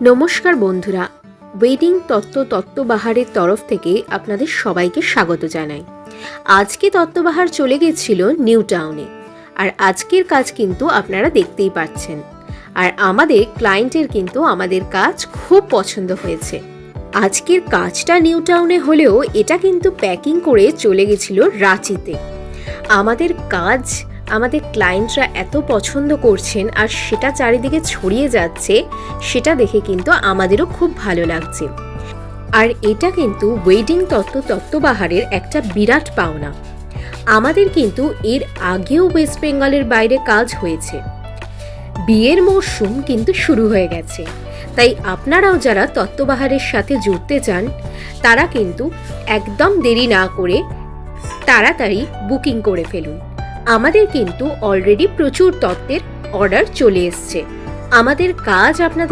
নমস্কার বন্ধুরা, ওয়েডিং তত্ত্ববাহারের তরফ থেকে আপনাদের সবাইকে স্বাগত জানাই। আজকে তত্ত্ববাহার চলে গেছিল নিউ টাউনে, আর আজকের কাজ কিন্তু আপনারা দেখতেই পাচ্ছেন। আর আমাদের ক্লায়েন্টের কিন্তু আমাদের কাজ খুব পছন্দ হয়েছে। আজকের কাজটা নিউ টাউনে হলেও এটা কিন্তু প্যাকিং করে চলে গেছিল রাঁচিতে। আমাদের কাজ আমাদের ক্লায়েন্টরা এত পছন্দ করছেন আর সেটা চারিদিকে ছড়িয়ে যাচ্ছে, সেটা দেখে কিন্তু আমাদেরও খুব ভালো লাগছে। আর এটা কিন্তু ওয়েডিং তত্ত্ববাহারের একটা বিরাট পাওনা। আমাদের কিন্তু এর আগেও ওয়েস্ট বেঙ্গলের বাইরে কাজ হয়েছে। বিয়ের মরশুম কিন্তু শুরু হয়ে গেছে, তাই আপনারাও যারা তত্ত্ববাহারের সাথে জুড়তে চান তারা কিন্তু একদম দেরি না করে তাড়াতাড়ি বুকিং করে ফেলুন। আমাদের কিন্তু অলরেডি প্রচুর তত্ত্বের অর্ডার চলে এসছে। আমাদের কাজ আপনাদের